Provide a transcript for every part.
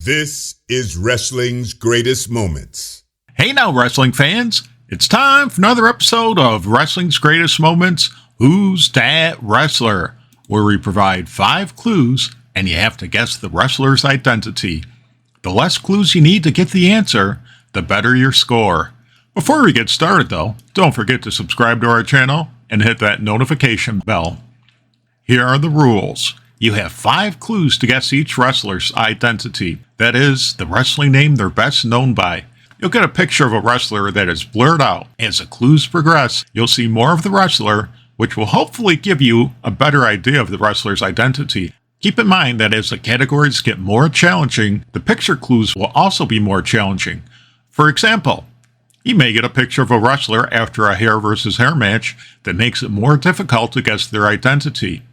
This is wrestling's greatest moments. Hey now, wrestling fans. It's time for another episode of Wrestling's Greatest Moments, Who's Dat Wrestler, where we provide 5 clues and you have to guess the wrestler's identity. The less clues you need to get the answer, the better your score. Before we get started though, don't forget to subscribe to our channel and hit that notification bell. Here are the rules. You have 5 clues to guess each wrestler's identity. That is, the wrestling name they're best known by. You'll get a picture of a wrestler that is blurred out. As the clues progress, you'll see more of the wrestler, which will hopefully give you a better idea of the wrestler's identity. Keep in mind that as the categories get more challenging, the picture clues will also be more challenging. For example, you may get a picture of a wrestler after a hair versus hair match that makes it more difficult to guess their identity.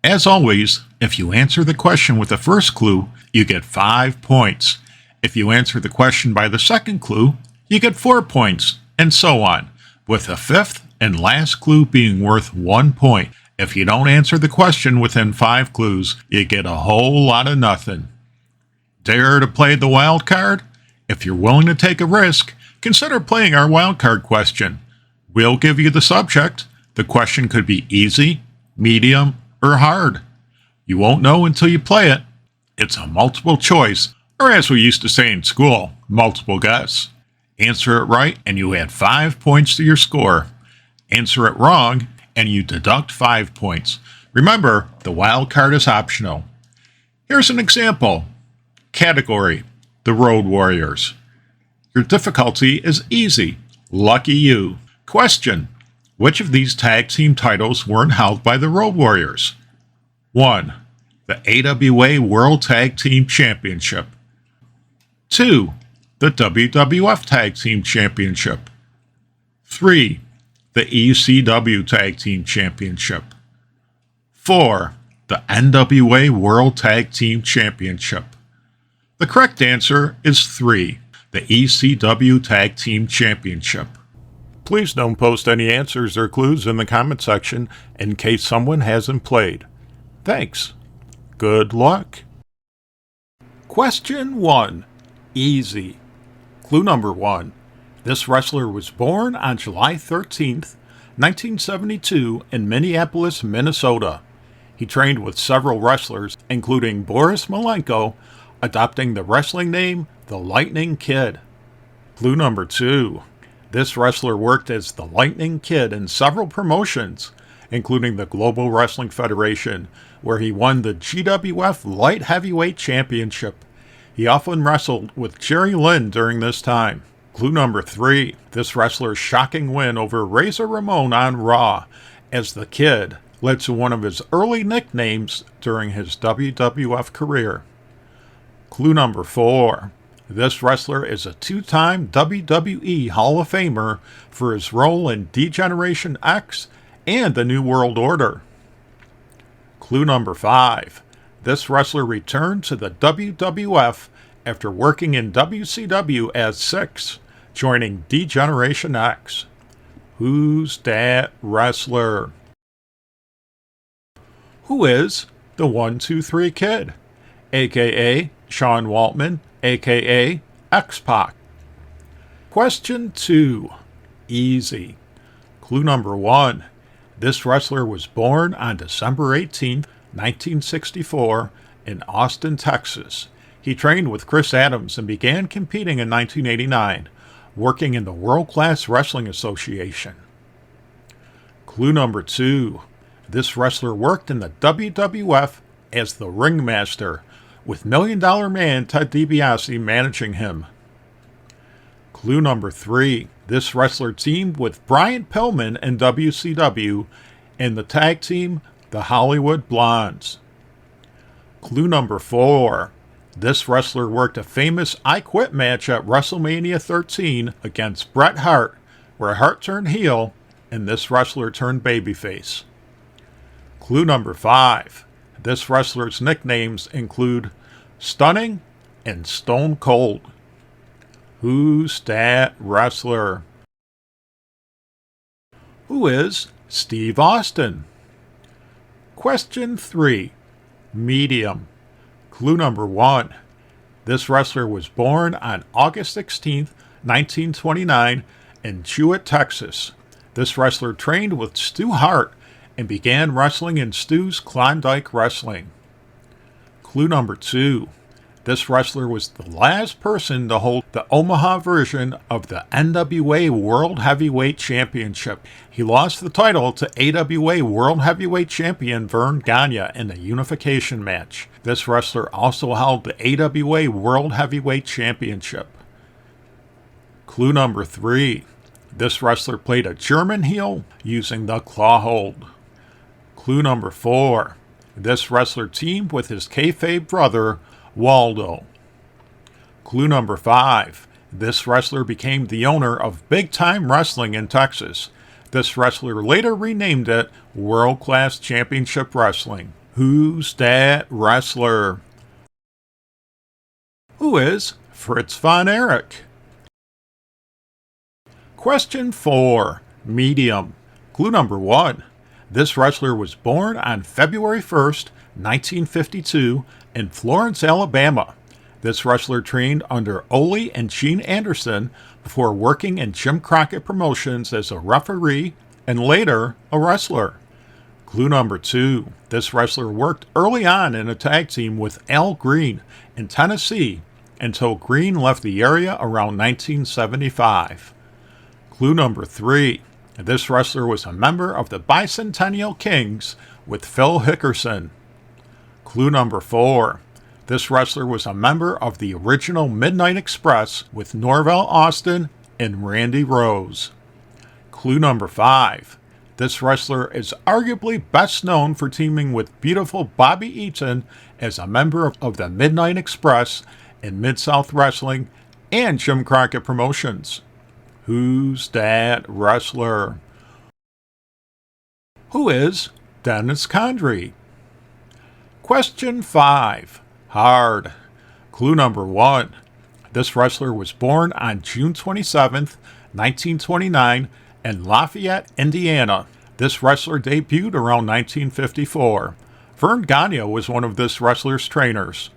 As always, if you answer the question with the first clue, you get 5 points. If you answer the question by the second clue, you get 4 points, and so on, with the fifth and last clue being worth 1 point. If you don't answer the question within 5 clues, you get a whole lot of nothing. Dare to play the wild card? If you're willing to take a risk, consider playing our wild card question. We'll give you the subject. The question could be easy, medium, or hard. You won't know until you play it. It's a multiple choice, or as we used to say in school, multiple guess. Answer it right and you add 5 points to your score. Answer it wrong and you deduct 5 points. Remember, the wild card is optional. Here's an example. Category: The Road Warriors. Your difficulty is easy. Lucky you. Question: which of these tag team titles weren't held by the Road Warriors? 1. The AWA World Tag Team Championship. 2. The WWF Tag Team Championship. 3. The ECW Tag Team Championship. 4. The NWA World Tag Team Championship. The correct answer is 3. The ECW Tag Team Championship. Please don't post any answers or clues in the comment section in case someone hasn't played. Thanks. Good luck. Question 1. Easy. Clue number 1. This wrestler was born on July 13th, 1972 in Minneapolis, Minnesota. He trained with several wrestlers, including Boris Malenko, adopting the wrestling name The Lightning Kid. Clue number 2. This wrestler worked as the Lightning Kid in several promotions, including the Global Wrestling Federation, where he won the GWF Light Heavyweight Championship. He often wrestled with Jerry Lynn during this time. Clue number 3. This wrestler's shocking win over Razor Ramon on Raw as the Kid led to one of his early nicknames during his WWF career. Clue number 4. This wrestler is a 2-time WWE Hall of Famer for his role in D-Generation X and the New World Order. Clue number 5. This wrestler returned to the WWF after working in WCW as Six, joining D-Generation X. Who's that wrestler? Who is the 1-2-3 Kid, a.k.a. Sean Waltman, a.k.a. X-Pac? Question 2. Easy. Clue number 1. This wrestler was born on December 18, 1964 in Austin, Texas. He trained with Chris Adams and began competing in 1989, working in the World Class Wrestling Association. Clue number 2. This wrestler worked in the WWF as the Ringmaster, with Million Dollar Man Ted DiBiase managing him. Clue number 3. This wrestler teamed with Brian Pillman in WCW in the tag team The Hollywood Blondes. Clue number 4. This wrestler worked a famous I Quit match at WrestleMania 13 against Bret Hart, where Hart turned heel and this wrestler turned babyface. Clue number 5. This wrestler's nicknames include Stunning and Stone Cold. Who's that wrestler? Who is Steve Austin? Question 3. Medium. Clue number 1. This wrestler was born on August 16, 1929, in Jewett, Texas. This wrestler trained with Stu Hart and began wrestling in Stu's Klondike Wrestling. Clue number 2. This wrestler was the last person to hold the Omaha version of the NWA World Heavyweight Championship. He lost the title to AWA World Heavyweight Champion Vern Gagne in a unification match. This wrestler also held the AWA World Heavyweight Championship. Clue number 3. This wrestler played a German heel using the claw hold. Clue number 4. This wrestler teamed with his kayfabe brother, Waldo. Clue number 5. This wrestler became the owner of Big Time Wrestling in Texas. This wrestler later renamed it World Class Championship Wrestling. Who's that wrestler? Who is Fritz von Erich? Question 4. Medium. Clue number 1. This wrestler was born on February 1st, 1952, in Florence, Alabama. This wrestler trained under Ole and Gene Anderson before working in Jim Crockett Promotions as a referee and later a wrestler. Clue number 2. This wrestler worked early on in a tag team with Al Green in Tennessee until Green left the area around 1975. Clue number 3. This wrestler was a member of the Bicentennial Kings with Phil Hickerson. Clue number 4. This wrestler was a member of the original Midnight Express with Norvell Austin and Randy Rose. Clue number 5. This wrestler is arguably best known for teaming with beautiful Bobby Eaton as a member of the Midnight Express in Mid-South Wrestling and Jim Crockett Promotions. Who's that wrestler? Who is Dennis Condrey? Question 5. Hard. Clue number 1. This wrestler was born on June 27th, 1929 in Lafayette, Indiana. This wrestler debuted around 1954. Vern Gagne was one of this wrestler's trainers.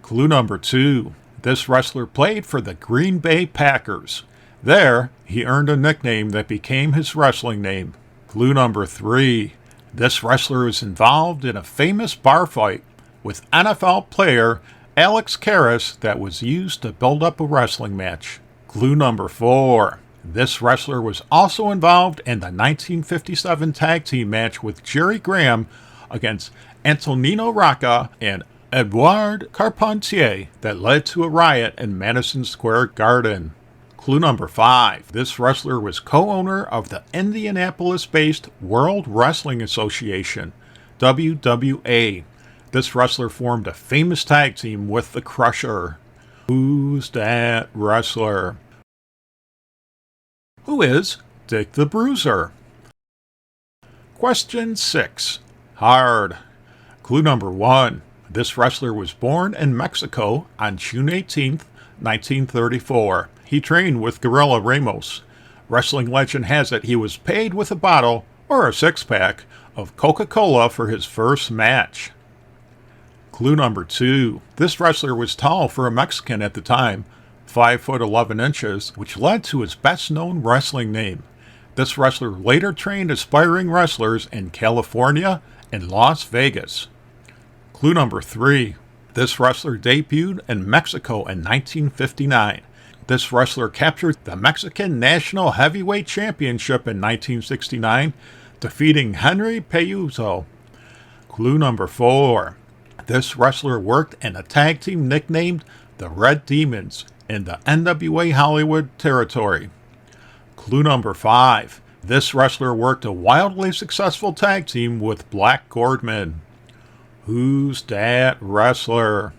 Clue number 2. This wrestler played for the Green Bay Packers. There, he earned a nickname that became his wrestling name. Clue number 3. This wrestler is involved in a famous bar fight with NFL player Alex Karras that was used to build up a wrestling match. Clue number 4. This wrestler was also involved in the 1957 tag team match with Jerry Graham against Antonino Rocca and Edouard Carpentier that led to a riot in Madison Square Garden. Clue number 5. This wrestler was co-owner of the Indianapolis-based World Wrestling Association, WWA. This wrestler formed a famous tag team with the Crusher. Who's that wrestler? Who is Dick the Bruiser? Question 6. Hard. Clue number 1. This wrestler was born in Mexico on June 18th, 1934. He trained with Guerrilla Ramos. Wrestling legend has it he was paid with a bottle, or a six-pack, of Coca-Cola for his first match. Clue number 2. This wrestler was tall for a Mexican at the time, 5 foot 11 inches, which led to his best-known wrestling name. This wrestler later trained aspiring wrestlers in California and Las Vegas. Clue number 3. This wrestler debuted in Mexico in 1959. This wrestler captured the Mexican National Heavyweight Championship in 1969, defeating Henry Peuzo. Clue number 4. This wrestler worked in a tag team nicknamed the Red Demons in the NWA Hollywood territory. Clue number 5. This wrestler worked a wildly successful tag team with Black Gordman. Who's that wrestler?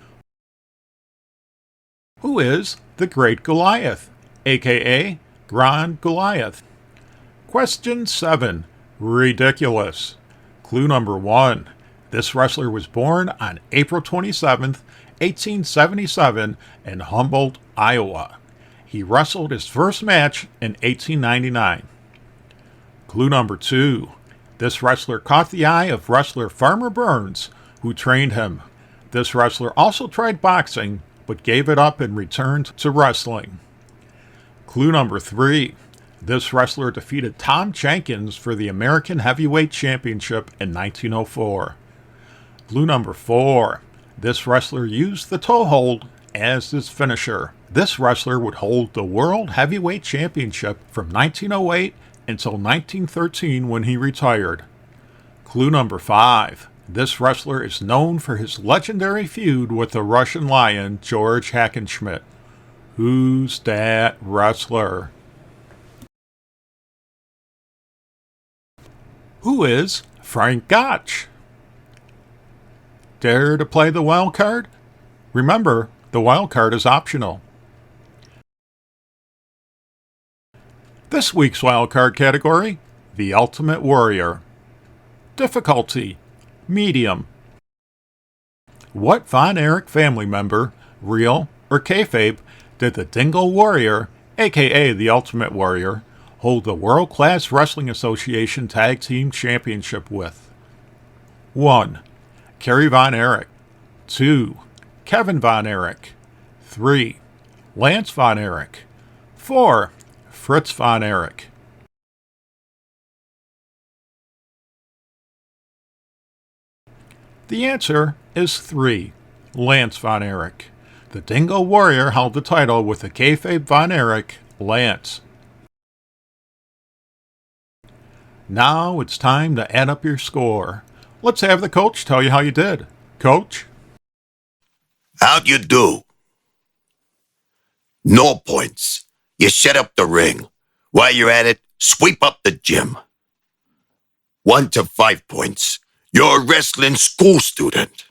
Who is the Great Goliath, aka Grand Goliath? Question 7. Ridiculous. Clue number 1. This wrestler was born on April 27th, 1877 in Humboldt, Iowa. He wrestled his first match in 1899. Clue number 2. This wrestler caught the eye of wrestler Farmer Burns, who trained him. This wrestler also tried boxing, but gave it up and returned to wrestling. Clue number 3. This wrestler defeated Tom Jenkins for the American Heavyweight Championship in 1904. Clue number 4. This wrestler used the toe hold as his finisher. This wrestler would hold the World Heavyweight Championship from 1908 until 1913 when he retired. Clue number 5. This wrestler is known for his legendary feud with the Russian Lion, George Hackenschmidt. Who's that wrestler? Who is Frank Gotch? Dare to play the wild card? Remember, the wild card is optional. This week's wild card category, The Ultimate Warrior. Difficulty, medium. What Von Erich family member, real or kayfabe, did the Dingo Warrior, aka the Ultimate Warrior, hold the World Class Wrestling Association Tag Team Championship with? 1. Kerry Von Erich. 2. Kevin Von Erich. 3. Lance Von Erich. 4. Fritz Von Erich. The answer is 3. Lance Von Erich. The Dingo Warrior held the title with the kayfabe Von Erich, Lance. Now it's time to add up your score. Let's have the coach tell you how you did. Coach? How'd you do? No points. You set up the ring. While you're at it, sweep up the gym. 1 to 5 points. You're a wrestling school student.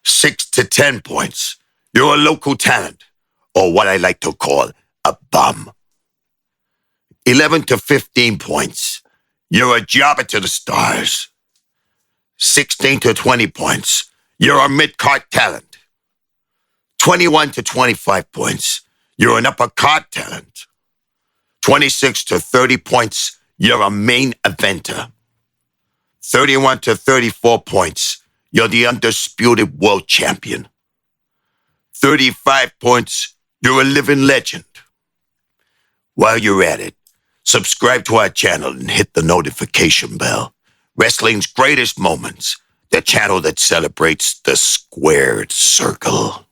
6 to 10 points. You're a local talent, or what I like to call a bum. 11 to 15 points. You're a jobber to the stars. 16 to 20 points. You're a mid-card talent. 21 to 25 points. You're an upper-card talent. 26 to 30 points. You're a main eventer. 31 to 34 points. You're the undisputed world champion. 35 points. You're a living legend. While you're at it, subscribe to our channel and hit the notification bell. Wrestling's greatest moments. The channel that celebrates the squared circle.